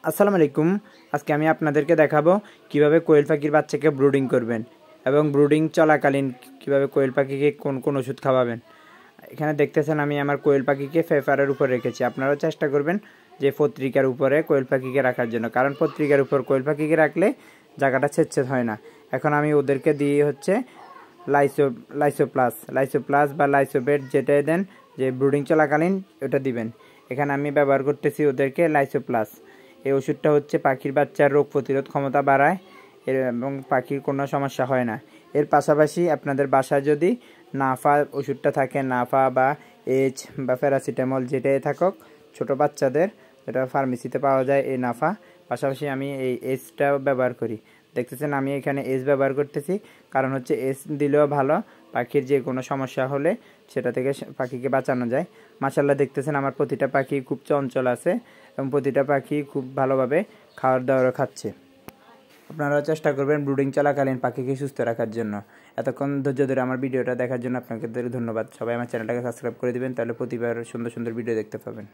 আসসালামু আলাইকুম। আজকে আমি আপনাদেরকে দেখাবো কিভাবে কোয়েল পাখির বাচ্চাকে ব্রুডিং করবেন এবং ব্রুডিং চলাকালীন কিভাবে কোয়েল পাখিকে কোন কোন ওষুধ খাওয়াবেন। এখানে দেখতেছেন আমি আমার কোয়েল পাখিকে পেপারের উপর রেখেছি। আপনারাও চেষ্টা করবেন যে পত্রিকার উপরে কোয়েল পাখিকে রাখার জন্য, কারণ পত্রিকার উপর কোয়েল পাখিকে রাখলে জায়গাটা ছেদছেদ হয় না। এখন আমি ওদেরকে দিয়ে হচ্ছে লাইসোপ্লাস বা লাইসোবেট, যেটাই দেন যে ব্রুডিং চলাকালীন ওটা দিবেন। এখানে আমি ব্যবহার করতেছি ওদেরকে লাইসোপ্লাস। এই ওষুধটা হচ্ছে পাখির বাচ্চার রোগ প্রতিরোধ ক্ষমতা বাড়ায় এবং পাখির কোনো সমস্যা হয় না। এর পাশাপাশি আপনাদের বাসায় যদি নাফা ওষুধটা থাকে, নাফা বা এইচ বা প্যারাসিটামল যেটাই থাকুক ছোটো বাচ্চাদের, যেটা ফার্মেসিতে পাওয়া যায়, এই নাফা, পাশাপাশি আমি এই এইচটাও ব্যবহার করি। দেখতেছেন আমি এখানে এস ব্যবহার করতেছি, কারণ হচ্ছে এস দিলেও ভালো, পাখির যে কোনো সমস্যা হলে সেটা থেকে পাখিকে বাঁচানো যায়। মাশাআল্লাহ দেখতেছেন আমার প্রতিটা পাখি খুব চঞ্চল আছে এবং প্রতিটা পাখি খুব ভালোভাবে খাওয়ার দাওয়ারও খাচ্ছে। আপনারাও চেষ্টা করবেন ব্রুডিং চলাকালীন পাখিকে সুস্থ রাখার জন্য। এতক্ষণ ধৈর্য ধরে আমার ভিডিওটা দেখার জন্য আপনাকে ধন্যবাদ। সবাই আমার চ্যানেলটাকে সাবস্ক্রাইব করে দিবেন, তাহলে প্রতিবার সুন্দর সুন্দর ভিডিও দেখতে পাবেন।